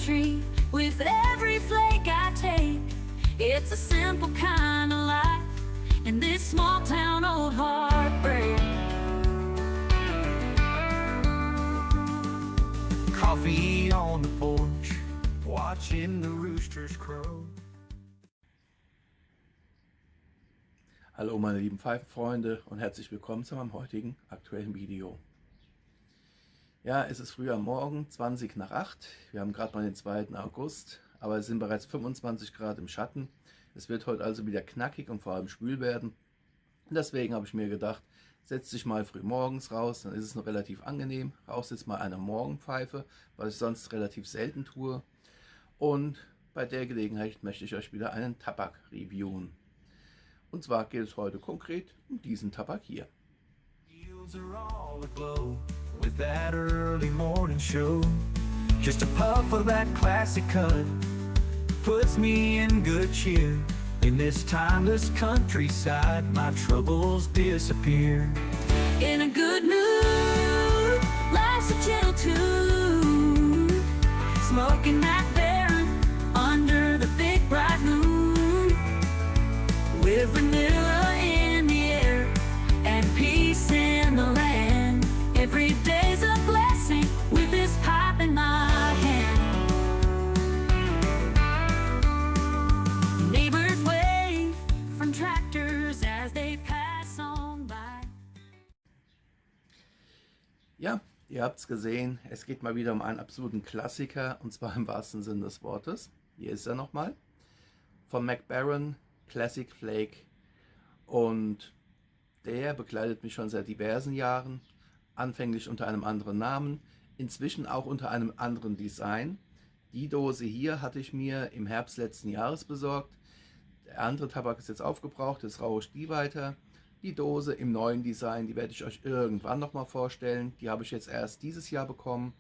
country with every flake I take. It's a simple kind of life in this small town old heartbreak. Coffee on the porch, watching the roosters crow. Hallo meine lieben Pfeifenfreunde und herzlich willkommen zu meinem heutigen aktuellen Video. Ja, es ist früh am Morgen, 20 nach 8. Wir haben gerade mal den 2. August, aber es sind bereits 25 Grad im Schatten. Es wird heute also wieder knackig und vor allem schwül werden. Und deswegen habe ich mir gedacht, setz dich mal früh morgens raus, dann ist es noch relativ angenehm. Rauchst jetzt mal eine Morgenpfeife, was ich sonst relativ selten tue. Und bei der Gelegenheit möchte ich euch wieder einen Tabak reviewen. Und zwar geht es heute konkret um diesen Tabak hier. Fields are all aglow with that early morning show. Just a puff of that classic cut puts me in good cheer. In this timeless countryside, my troubles disappear. In a good mood, life's a gentle tune. Smoking that Baron under the big bright moon. With vanilla in the air and peace in the land. Every day's a blessing with this pipe in my hand. Neighbors wave from tractors as they pass on by. Ja, ihr habt es gesehen, es geht mal wieder um einen absoluten Klassiker, und zwar im wahrsten Sinne des Wortes. Hier ist er nochmal, von Mac Baren, Classic Flake, und der begleitet mich schon seit diversen Jahren, anfänglich unter einem anderen Namen, inzwischen auch unter einem anderen Design. Die Dose hier hatte ich mir im Herbst letzten Jahres besorgt. Der andere Tabak ist jetzt aufgebraucht, jetzt rauche ich die weiter. Die Dose im neuen Design, die werde ich euch irgendwann nochmal vorstellen. Die habe ich jetzt erst dieses Jahr bekommen,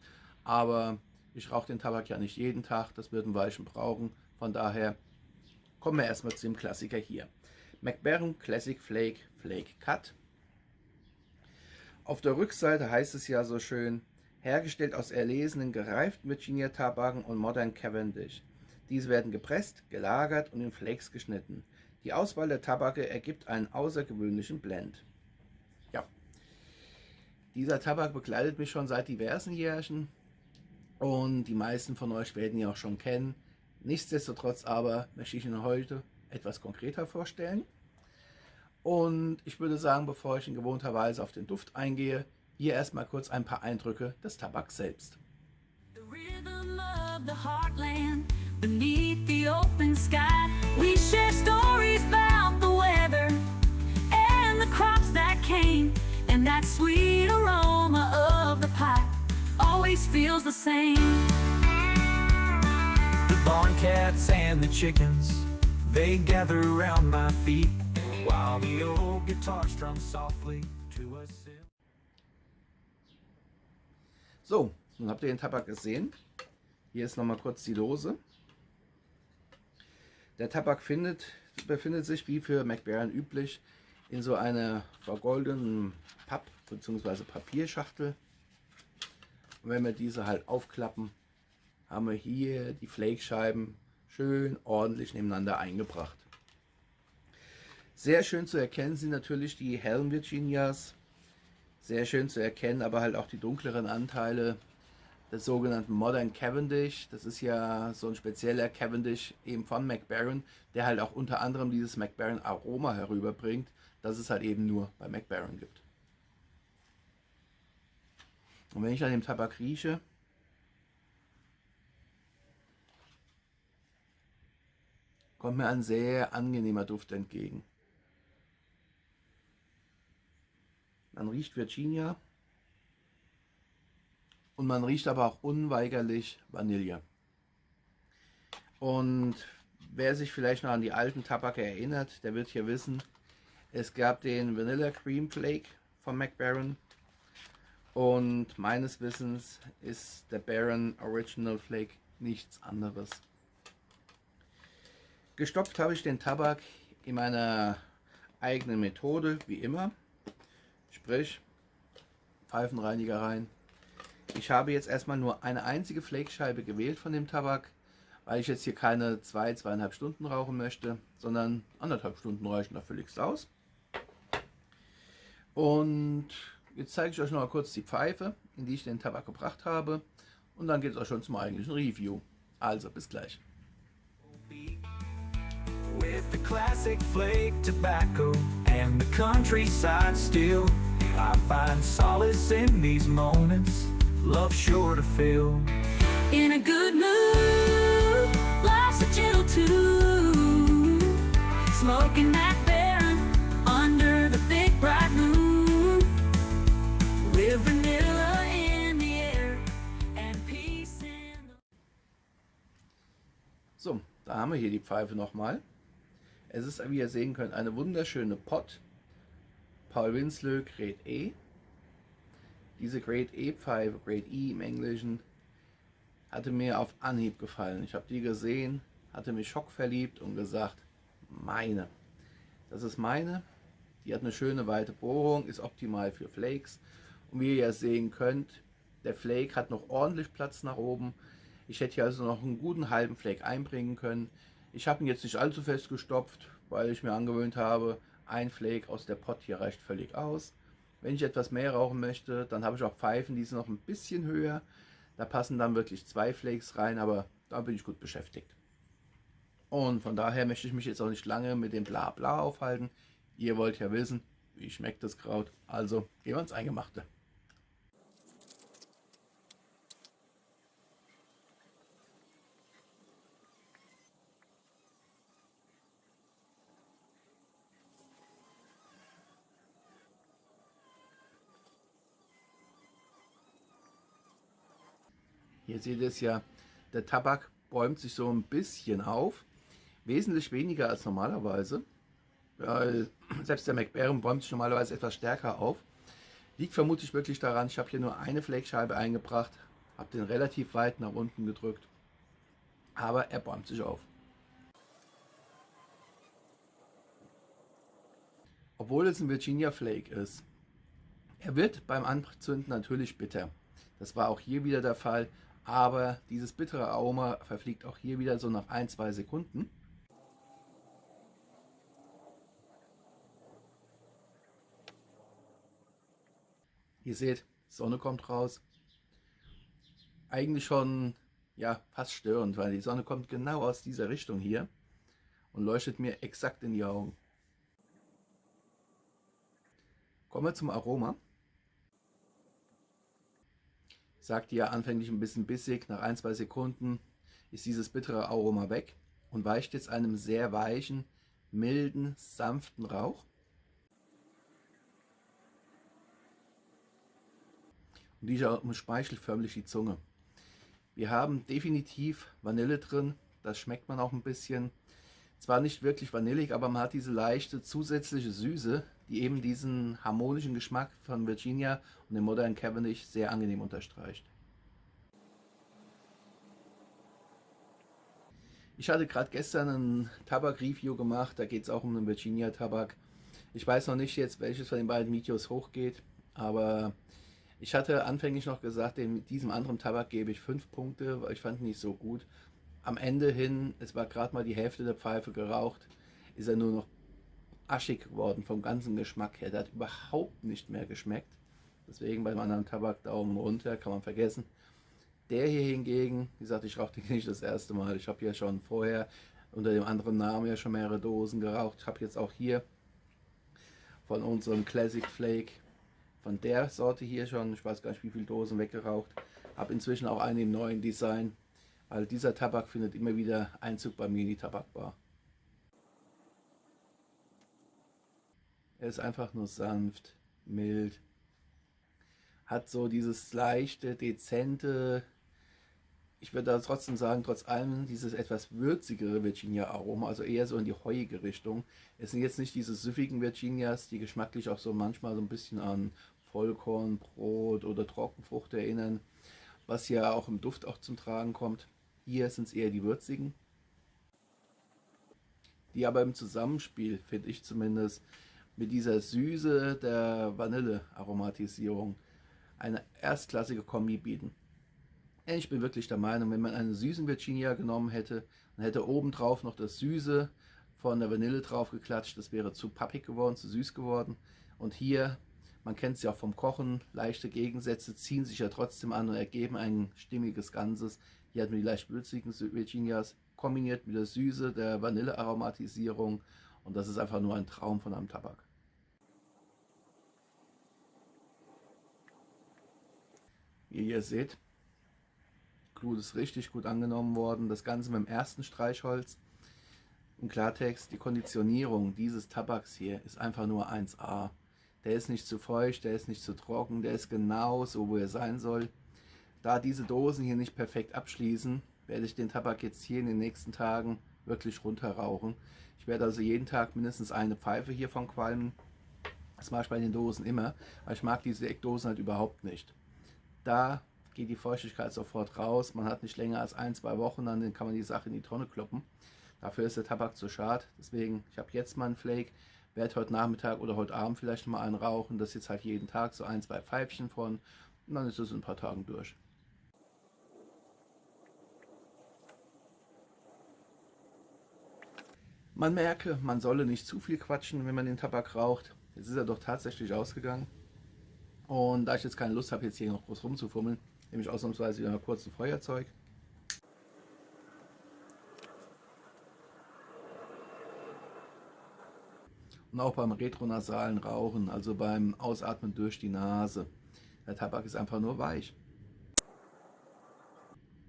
aber ich rauche den Tabak ja nicht jeden Tag, das wird ein Weilchen brauchen. Von daher kommen wir erstmal zu dem Klassiker hier. Mac Baren Classic Flake, Flake Cut. Auf der Rückseite heißt es ja so schön, hergestellt aus erlesenen, gereiften Virginia Tabaken und Modern Cavendish. Diese werden gepresst, gelagert und in Flakes geschnitten. Die Auswahl der Tabake ergibt einen außergewöhnlichen Blend. Ja, dieser Tabak begleitet mich schon seit diversen Jährchen und die meisten von euch werden ihn auch schon kennen. Nichtsdestotrotz aber möchte ich ihn heute etwas konkreter vorstellen. Und ich würde sagen, bevor ich in gewohnter Weise auf den Duft eingehe, hier erstmal kurz ein paar Eindrücke des Tabaks selbst. The rhythm of the heartland beneath the open sky. We share stories about the weather and the crops that came, and that sweet aroma of the pipe always feels the same. The barn cats and the chickens, they gather around my feet while the old guitar strums softly to a silver. So, nun habt ihr den Tabak gesehen. Hier ist nochmal kurz die Dose. Der Tabak befindet sich wie für Mac Baren üblich in so einer vergoldeten Papp- bzw. Papierschachtel. Und wenn wir diese halt aufklappen, haben wir hier die Flake-Scheiben schön ordentlich nebeneinander eingebracht. Sehr schön zu erkennen sind natürlich die hellen Virginias. Sehr schön zu erkennen, aber halt auch die dunkleren Anteile des sogenannten Modern Cavendish. Das ist ja so ein spezieller Cavendish eben von Mac Baren, der halt auch unter anderem dieses Mac Baren Aroma herüberbringt, das es halt eben nur bei Mac Baren gibt. Und wenn ich an dem Tabak rieche, kommt mir ein sehr angenehmer Duft entgegen. Man riecht Virginia und man riecht aber auch unweigerlich Vanille. Und wer sich vielleicht noch an die alten Tabake erinnert, der wird hier wissen, es gab den Vanilla Cream Flake von Mac Baren und meines Wissens ist der Baren Original Flake nichts anderes. Gestopft habe ich den Tabak in meiner eigenen Methode, wie immer. Sprich, Pfeifenreiniger rein, Ich habe jetzt erstmal nur eine einzige Flake-Scheibe gewählt von dem Tabak, weil ich jetzt hier keine 2,5 Stunden rauchen möchte, sondern 1,5 Stunden reichen da völlig aus. Und jetzt zeige ich euch noch mal kurz die Pfeife, in die ich den Tabak gebracht habe. Und dann geht es auch schon zum eigentlichen Review. Also, bis gleich. With the classic flake tobacco and the countryside still, I find solace in these moments, love sure to fill. In a good mood, life's a gentle tune. Smoking that Baron under the big bright moon. With vanilla in the air and peace in the... So, da haben wir hier die Pfeife nochmal. Es ist, wie ihr sehen könnt, eine wunderschöne Pot. Paul Winslow Grade E. Diese Grade E Pfeife, Grade E im Englischen, hatte mir auf Anhieb gefallen. Ich habe die gesehen, hatte mich schockverliebt und gesagt, meine. Das ist meine. Die hat eine schöne weite Bohrung, ist optimal für Flakes. Und wie ihr ja sehen könnt, der Flake hat noch ordentlich Platz nach oben. Ich hätte hier also noch einen guten halben Flake einbringen können. Ich habe ihn jetzt nicht allzu fest gestopft, weil ich mir angewöhnt habe, ein Flake aus der Pot hier reicht völlig aus. Wenn ich etwas mehr rauchen möchte, dann habe ich auch Pfeifen, die sind noch ein bisschen höher. Da passen dann wirklich 2 Flakes rein, aber da bin ich gut beschäftigt. Und von daher möchte ich mich jetzt auch nicht lange mit dem Blabla aufhalten. Ihr wollt ja wissen, wie schmeckt das Kraut. Also gehen wir ins Eingemachte. Hier seht ihr es ja, der Tabak bäumt sich so ein bisschen auf, wesentlich weniger als normalerweise, weil selbst der Mac Baren bäumt sich normalerweise etwas stärker auf. Liegt vermutlich wirklich daran, ich habe hier nur eine Flake-Scheibe eingebracht, habe den relativ weit nach unten gedrückt, aber er bäumt sich auf. Obwohl es ein Virginia Flake ist, er wird beim Anzünden natürlich bitter. Das war auch hier wieder der Fall. Aber dieses bittere Aroma verfliegt auch hier wieder so nach 1-2 Sekunden. Ihr seht, Sonne kommt raus. Eigentlich schon ja, fast störend, weil die Sonne kommt genau aus dieser Richtung hier und leuchtet mir exakt in die Augen. Kommen wir zum Aroma. Sagte ja anfänglich ein bisschen bissig, nach 1-2 Sekunden ist dieses bittere Aroma weg und weicht jetzt einem sehr weichen, milden, sanften Rauch. Und dieser umspeichelt förmlich die Zunge. Wir haben definitiv Vanille drin, das schmeckt man auch ein bisschen. Zwar nicht wirklich vanillig, aber man hat diese leichte zusätzliche Süße, die eben diesen harmonischen Geschmack von Virginia und dem Modern Cavendish sehr angenehm unterstreicht. Ich hatte gerade gestern ein Tabak-Review gemacht, da geht es auch um einen Virginia-Tabak. Ich weiß noch nicht jetzt, welches von den beiden Videos hochgeht, aber ich hatte anfänglich noch gesagt, diesem anderen Tabak gebe ich 5 Punkte, weil ich fand ihn nicht so gut. Am Ende hin, es war gerade mal die Hälfte der Pfeife geraucht, ist er nur noch aschig geworden vom ganzen Geschmack her. Der hat überhaupt nicht mehr geschmeckt. Deswegen beim anderen Tabak Daumen runter, kann man vergessen. Der hier hingegen, wie gesagt, ich rauche den nicht das erste Mal. Ich habe ja schon vorher unter dem anderen Namen ja schon mehrere Dosen geraucht. Ich habe jetzt auch hier von unserem Classic Flake, von der Sorte hier schon, ich weiß gar nicht wie viele Dosen weggeraucht. Habe inzwischen auch einen im neuen Design. Weil dieser Tabak findet immer wieder Einzug bei mir in die Tabakbar. Er ist einfach nur sanft, mild, hat so dieses leichte, dezente, ich würde da trotzdem sagen, trotz allem dieses etwas würzigere Virginia-Aroma, also eher so in die heuige Richtung. Es sind jetzt nicht diese süffigen Virginias, die geschmacklich auch so manchmal so ein bisschen an Vollkornbrot oder Trockenfrucht erinnern, was ja auch im Duft auch zum Tragen kommt. Hier sind es eher die würzigen, die aber im Zusammenspiel, finde ich zumindest, mit dieser Süße der Vanillearomatisierung eine erstklassige Kombi bieten. Ich bin wirklich der Meinung, wenn man einen süßen Virginia genommen hätte und hätte obendrauf noch das Süße von der Vanille drauf geklatscht, das wäre zu pappig geworden, zu süß geworden. Und hier, man kennt es ja auch vom Kochen, leichte Gegensätze ziehen sich ja trotzdem an und ergeben ein stimmiges Ganzes. Hier hatten wir die leicht würzigen Virginias kombiniert mit der Süße der Vanillearomatisierung und das ist einfach nur ein Traum von einem Tabak. Wie ihr seht, Glut ist richtig gut angenommen worden. Das Ganze mit dem ersten Streichholz. Im Klartext, die Konditionierung dieses Tabaks hier ist einfach nur 1A. Der ist nicht zu feucht, der ist nicht zu trocken, der ist genau so, wo er sein soll. Da diese Dosen hier nicht perfekt abschließen, werde ich den Tabak jetzt hier in den nächsten Tagen wirklich runterrauchen. Ich werde also jeden Tag mindestens eine Pfeife hiervon qualmen. Das mache ich bei den Dosen immer, weil ich mag diese Eckdosen halt überhaupt nicht. Da geht die Feuchtigkeit sofort raus. Man hat nicht länger als 1-2 Wochen, dann kann man die Sache in die Tonne kloppen. Dafür ist der Tabak zu schade. Deswegen, ich habe jetzt mal einen Flake, werde heute Nachmittag oder heute Abend vielleicht mal einen rauchen. Das ist jetzt halt jeden Tag so 1-2 Pfeifchen von und dann ist es in ein paar Tagen durch. Man merke, man solle nicht zu viel quatschen, wenn man den Tabak raucht. Jetzt ist er doch tatsächlich ausgegangen. Und da ich jetzt keine Lust habe, jetzt hier noch groß rumzufummeln, nehme ich ausnahmsweise wieder mal kurz ein Feuerzeug. Und auch beim retronasalen Rauchen, also beim Ausatmen durch die Nase. Der Tabak ist einfach nur weich.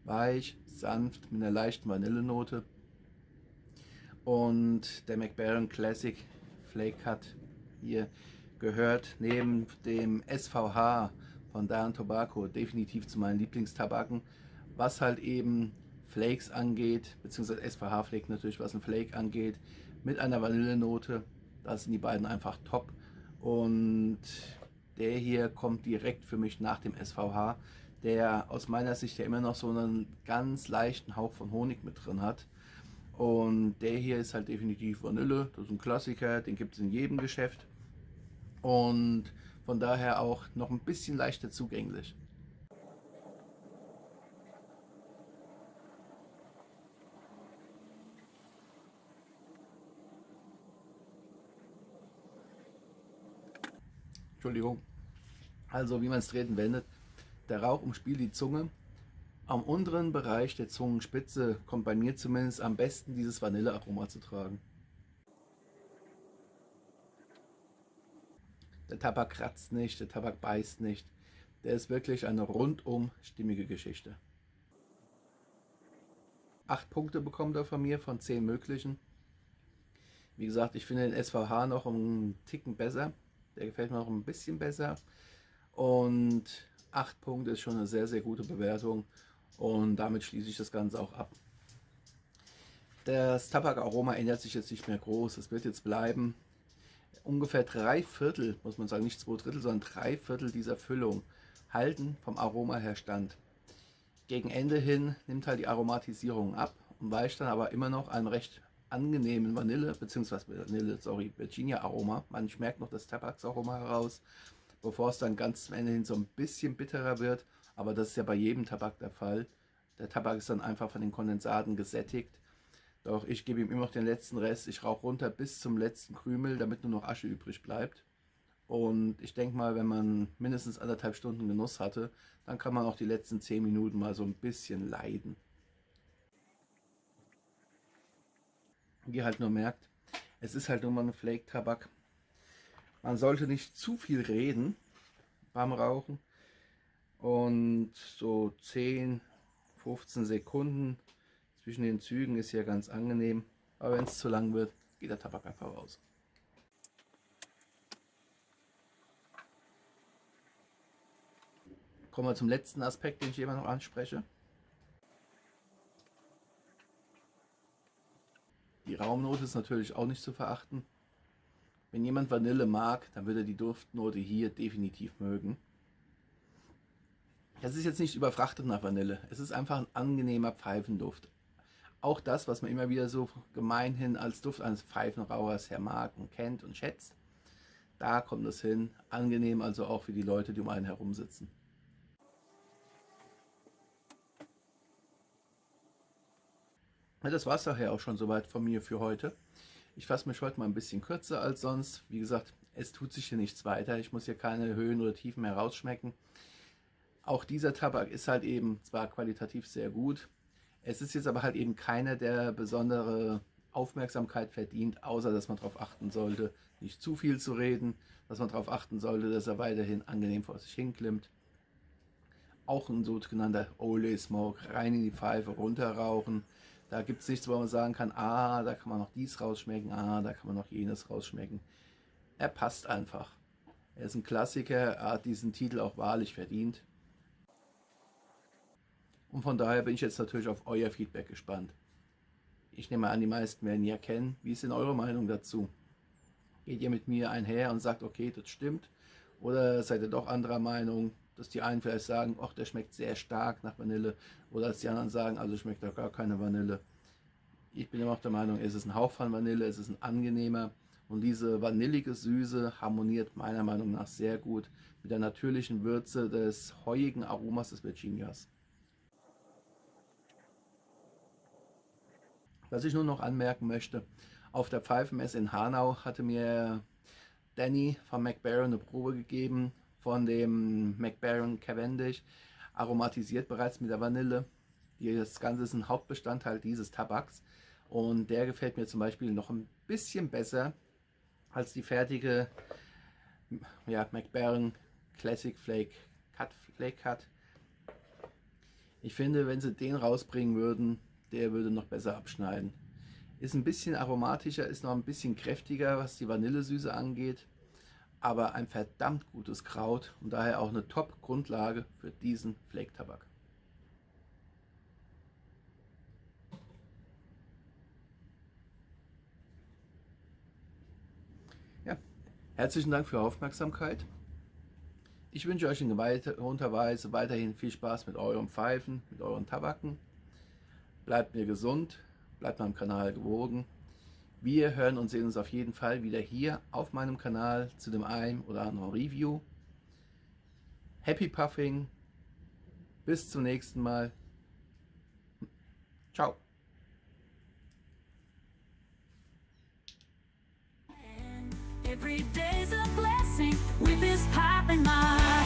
Weich, sanft, mit einer leichten Vanillenote. Und der Mac Baren Classic Flake Cut hier gehört neben dem SVH von Daron Tobacco definitiv zu meinen Lieblingstabaken, was halt eben Flakes angeht, beziehungsweise SVH Flake natürlich, was ein Flake angeht, mit einer Vanillenote. Da sind die beiden einfach top. Und der hier kommt direkt für mich nach dem SVH, der aus meiner Sicht ja immer noch so einen ganz leichten Hauch von Honig mit drin hat. Und der hier ist halt definitiv Vanille, das ist ein Klassiker, den gibt es in jedem Geschäft. Und von daher auch noch ein bisschen leichter zugänglich. Entschuldigung. Also wie man es dreht und wendet, der Rauch umspielt die Zunge. Am unteren Bereich der Zungenspitze kommt bei mir zumindest am besten dieses Vanillearoma zu tragen. Der Tabak kratzt nicht, der Tabak beißt nicht. Der ist wirklich eine rundum stimmige Geschichte. 8 Punkte bekommt er von mir von 10 möglichen. Wie gesagt, ich finde den SVH noch einen Ticken besser. Der gefällt mir noch ein bisschen besser. Und 8 Punkte ist schon eine sehr, sehr gute Bewertung. Und damit schließe ich das Ganze auch ab. Das Tabakaroma ändert sich jetzt nicht mehr groß. Es wird jetzt bleiben. Ungefähr 3/4, muss man sagen, nicht 2/3, sondern 3/4 dieser Füllung halten vom Aroma her stand. Gegen Ende hin nimmt halt die Aromatisierung ab und weicht dann aber immer noch einen recht angenehmen Virginia Aroma. Man schmeckt noch das Tabaksaroma heraus, bevor es dann ganz zum Ende hin so ein bisschen bitterer wird. Aber das ist ja bei jedem Tabak der Fall. Der Tabak ist dann einfach von den Kondensaten gesättigt. Doch ich gebe ihm immer noch den letzten Rest. Ich rauche runter bis zum letzten Krümel, damit nur noch Asche übrig bleibt. Und ich denke mal, wenn man mindestens 1,5 Stunden Genuss hatte, dann kann man auch die letzten 10 Minuten mal so ein bisschen leiden. Wie ihr halt nur merkt, es ist halt nur mal ein Flake-Tabak. Man sollte nicht zu viel reden beim Rauchen. Und so 10, 15 Sekunden zwischen den Zügen ist ja ganz angenehm. Aber wenn es zu lang wird, geht der Tabak einfach raus. Kommen wir zum letzten Aspekt, den ich immer noch anspreche. Die Raumnote ist natürlich auch nicht zu verachten. Wenn jemand Vanille mag, dann wird er die Duftnote hier definitiv mögen. Es ist jetzt nicht überfrachtet nach Vanille, es ist einfach ein angenehmer Pfeifenduft. Auch das, was man immer wieder so gemeinhin als Duft eines Pfeifenrauchers her mag und kennt und schätzt, Da kommt es hin. Angenehm also auch für die Leute, die um einen herum sitzen. Ja, das war es daher auch schon soweit von mir für heute. Ich fasse mich heute mal ein bisschen kürzer als sonst. Wie gesagt, es tut sich hier nichts weiter. Ich muss hier keine Höhen oder Tiefen mehr rausschmecken. Auch dieser Tabak ist halt eben zwar qualitativ sehr gut. Es ist jetzt aber halt eben keiner, der besondere Aufmerksamkeit verdient, außer dass man darauf achten sollte, nicht zu viel zu reden, dass man darauf achten sollte, dass er weiterhin angenehm vor sich hinklimmt. Auch ein sogenannter Ole Smoke, rein in die Pfeife, runterrauchen. Da gibt es nichts, wo man sagen kann, ah, da kann man noch dies rausschmecken, ah, da kann man noch jenes rausschmecken. Er passt einfach. Er ist ein Klassiker, er hat diesen Titel auch wahrlich verdient. Und von daher bin ich jetzt natürlich auf euer Feedback gespannt. Ich nehme an, die meisten werden ihn ja kennen. Wie ist denn eure Meinung dazu? Geht ihr mit mir einher und sagt, okay, das stimmt? Oder seid ihr doch anderer Meinung, dass die einen vielleicht sagen, ach, der schmeckt sehr stark nach Vanille, oder dass die anderen sagen, also schmeckt da gar keine Vanille. Ich bin immer auch der Meinung, es ist ein Hauch von Vanille, es ist ein angenehmer, und diese vanillige Süße harmoniert meiner Meinung nach sehr gut mit der natürlichen Würze des heuigen Aromas des Virginias. Was ich nur noch anmerken möchte, auf der Pfeifenmesse in Hanau hatte mir Danny von Mac Baren eine Probe gegeben von dem Mac Baren Cavendish, aromatisiert bereits mit der Vanille. Das Ganze ist ein Hauptbestandteil dieses Tabaks und der gefällt mir zum Beispiel noch ein bisschen besser als die fertige Mac Baren Classic Flake Cut. Ich finde, wenn sie den rausbringen würden, der würde noch besser abschneiden. Ist ein bisschen aromatischer, ist noch ein bisschen kräftiger, was die Vanillesüße angeht, aber ein verdammt gutes Kraut und daher auch eine Top-Grundlage für diesen Flake-Tabak. Ja, herzlichen Dank für eure Aufmerksamkeit. Ich wünsche euch in gewohnter Weise weiterhin viel Spaß mit euren Pfeifen, mit euren Tabaken. Bleibt mir gesund, bleibt meinem Kanal gewogen. Wir hören und sehen uns auf jeden Fall wieder hier auf meinem Kanal zu dem einen oder anderen Review. Happy Puffing, bis zum nächsten Mal. Ciao. Every day's a blessing with this pipe in my